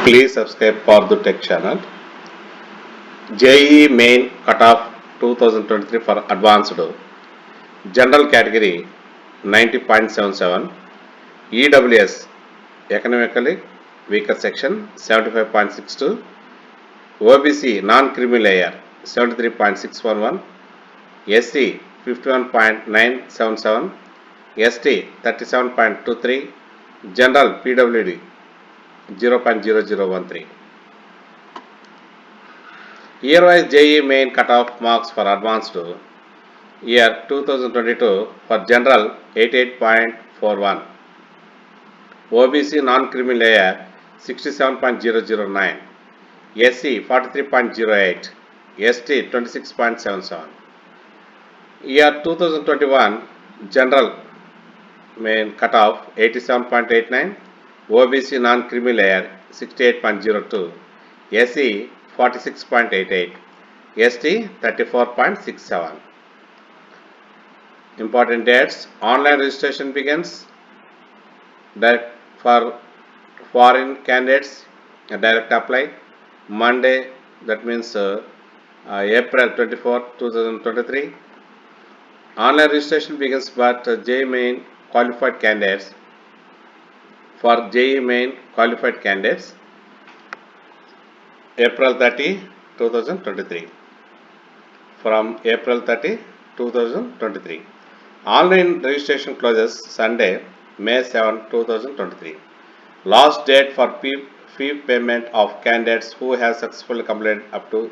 Please subscribe Pardhu Tech channel. JEE Main Cutoff 2023 for Advanced. General Category 90.77. EWS Economically Weaker Section 75.62. OBC Non-Creamy Layer 73.611. SC 51.977. ST 37.23. General PWD 0.0013. Year-wise JEE Main Cutoff Marks for Advanced year 2022 for General 88.41, OBC Non-Creamy Layer 67.009, SC 43.08, ST 26.77. Year 2021 General Main Cutoff 87.89, OBC Non-Creamy Layer 68.02, SC 46.88, ST 34.67. Important dates: online registration begins direct for foreign candidates, direct apply Monday, that means April 24, 2023. Online registration begins but JEE Main qualified candidates. For JEE Main qualified candidates, April 30, 2023. From April 30, 2023. Online registration closes Sunday, May 7, 2023. Last date for fee payment of candidates who have successfully completed up to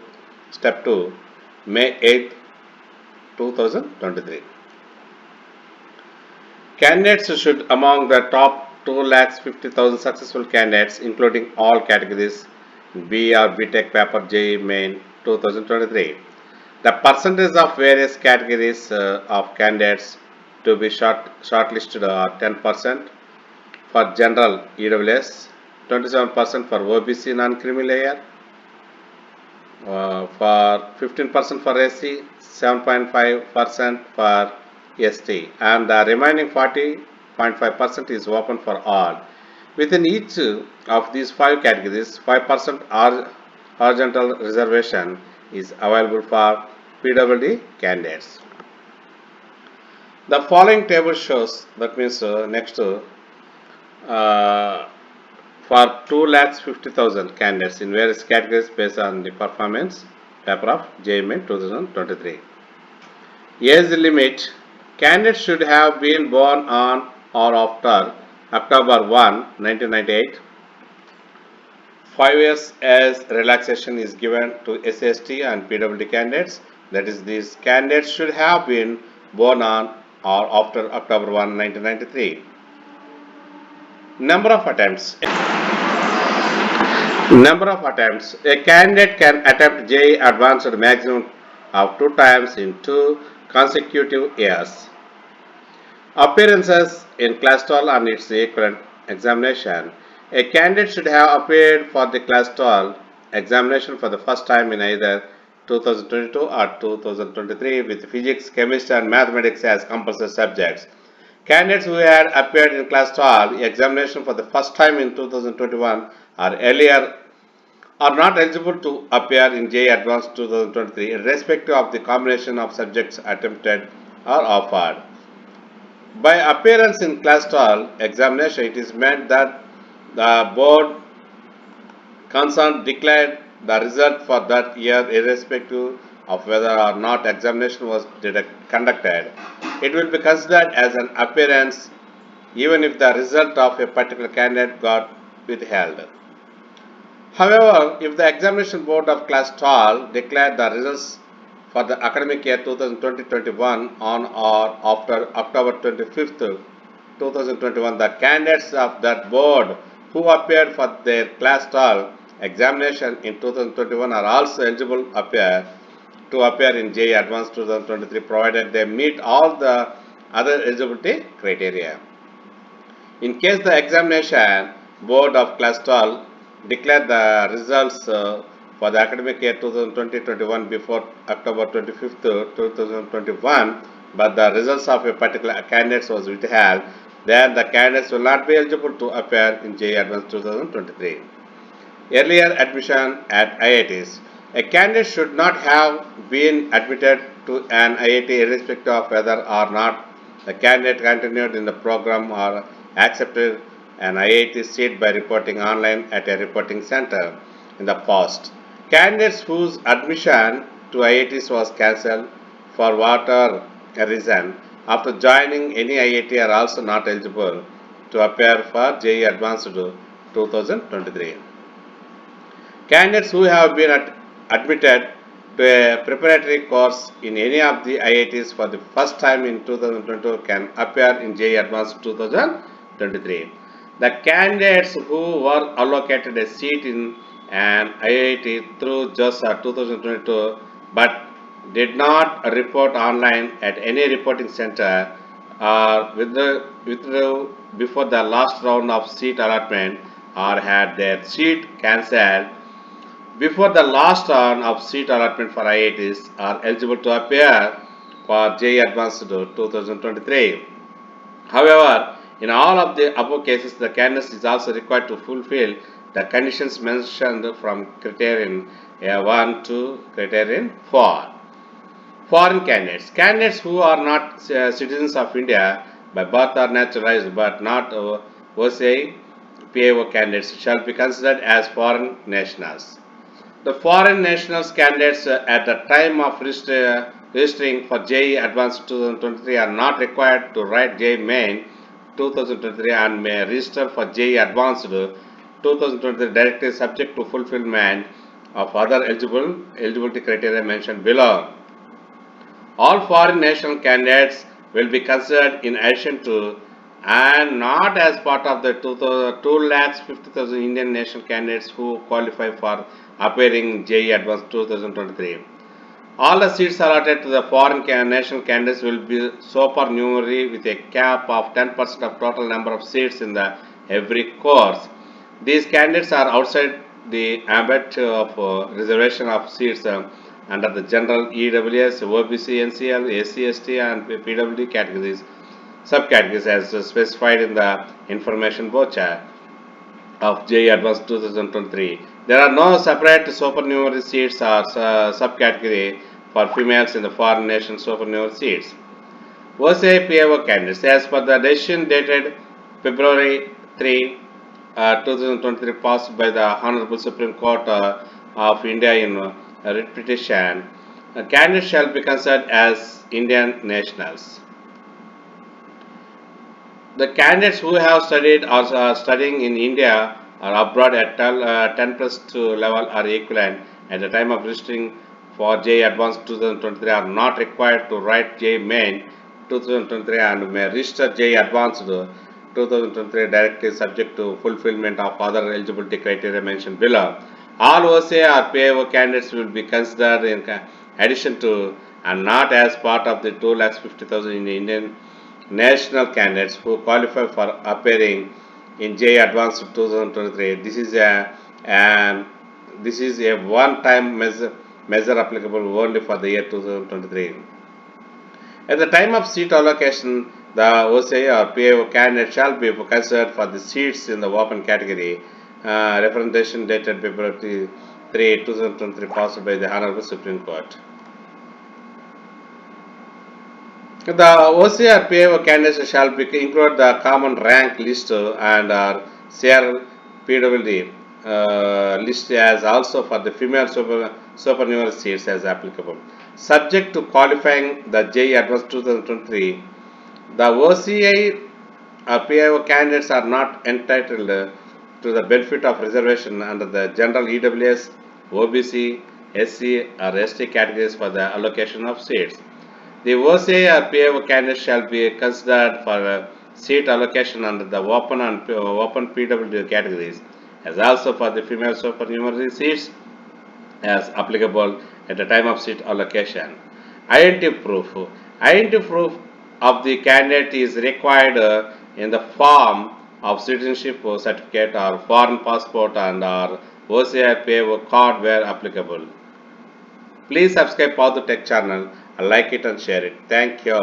Step 2, May 8, 2023. Candidates should among the top 2,50,000 successful candidates, including all categories, B or BTech paper JEE Main 2023. The percentage of various categories of candidates to be shortlisted are 10% for general EWS, 27% for OBC non-creamy layer, for 15% for SC, 7.5% for ST, and the remaining 40.5% is open for all. Within each of these 5 categories, 5% horizontal reservation is available for PWD candidates. The following table shows, that means next for 2,50,000 candidates in various categories based on the performance paper of JEE Main 2023. Age limit: candidates should have been born on or after October 1, 1998. 5 years as relaxation is given to SST and PWD candidates, that is, these candidates should have been born on or after October 1, 1993. Number of attempts. A candidate can attempt JEE Advanced maximum of 2 times in 2 consecutive years. Appearances in Class 12 and its equivalent examination. A candidate should have appeared for the Class 12 examination for the first time in either 2022 or 2023 with physics, chemistry and mathematics as compulsory subjects. Candidates who had appeared in Class 12 examination for the first time in 2021 or earlier are not eligible to appear in JEE Advanced 2023 irrespective of the combination of subjects attempted or offered. By appearance in Class 12 examination, it is meant that the board concerned declared the result for that year irrespective of whether or not examination was conducted. It will be considered as an appearance even if the result of a particular candidate got withheld. However, if the examination board of Class 12 declared the results for the academic year 2020-21 on or after October 25th, 2021, the candidates of that board who appeared for their Class 12 examination in 2021 are also eligible to appear in JEE Advanced 2023 provided they meet all the other eligibility criteria. In case the examination board of Class 12 declared the results for the academic year 2020-21 before October 25th, 2021, but the results of a particular candidate was withheld, then the candidates will not be eligible to appear in JEE Advanced 2023. Earlier admission at IITs. A candidate should not have been admitted to an IIT irrespective of whether or not the candidate continued in the program or accepted an IIT seat by reporting online at a reporting center in the past. Candidates whose admission to IITs was cancelled for whatever reason after joining any IIT are also not eligible to appear for JEE Advanced 2023. Candidates who have been admitted to a preparatory course in any of the IITs for the first time in 2022 can appear in JEE Advanced 2023. The candidates who were allocated a seat in an IIT through JOSA 2022 but did not report online at any reporting center or withdrew before the last round of seat allotment or had their seat cancelled before the last round of seat allotment for IITs are eligible to appear for JEE Advanced 2023. However, in all of the above cases, the candidate is also required to fulfill the conditions mentioned from criterion 1 to criterion 4. Foreign candidates. Candidates who are not citizens of India by birth or naturalized but not OCI PAO candidates shall be considered as foreign nationals. The foreign nationals candidates at the time of registering for JEE Advanced 2023 are not required to write JEE Main 2023 and may register for JEE Advanced 2023 directly subject to fulfillment of other eligibility criteria mentioned below. All foreign national candidates will be considered in addition to and not as part of the 2,50,000 Indian national candidates who qualify for appearing in JEE Advanced 2023. All the seats allotted to the foreign national candidates will be supernumerary with a cap of 10% of total number of seats in the every course. These candidates are outside the ambit of reservation of seats under the general EWS, OBC, NCL, SC, ST and PWD categories, subcategories as specified in the information voucher of JEE Advanced 2023. There are no separate supernumerary seats or subcategory for females in the foreign nation supernumerary seats. OCI PAO candidates, as per the decision dated February 3, 2023, passed by the Honorable Supreme Court of India in writ petition, candidates shall be considered as Indian nationals. The candidates who have studied or are studying in India or abroad at 10 plus 2 level or equivalent at the time of registering for JEE Advanced 2023 are not required to write JEE Main 2023 and may register JEE Advanced 2023 directly subject to fulfillment of other eligibility criteria mentioned below. All OCA or PAO candidates will be considered in addition to and not as part of the 2,50,000 Indian national candidates who qualify for appearing in JEE Advanced 2023. This is a one-time measure applicable only for the year 2023. At the time of seat allocation, the OCI or PAO candidate shall be considered for the seats in the open category. Representation dated February 3, 2023, passed by the Honorable Supreme Court. The OCR PAO candidates shall include the common rank list and CR PWD list as also for the female supernumerary seats as applicable. Subject to qualifying the JEE Advanced 2023, the OCI PIO candidates are not entitled to the benefit of reservation under the general EWS, OBC, SC or ST categories for the allocation of seats. The OCI or PIO candidate shall be considered for seat allocation under the open and open PWD categories, as also for the female supernumerary seats as applicable at the time of seat allocation. Identity proof. Identity proof of the candidate is required in the form of citizenship certificate or foreign passport and or OCI PIO card where applicable. Please subscribe Pardhu Tech channel, like it and share it. Thank you.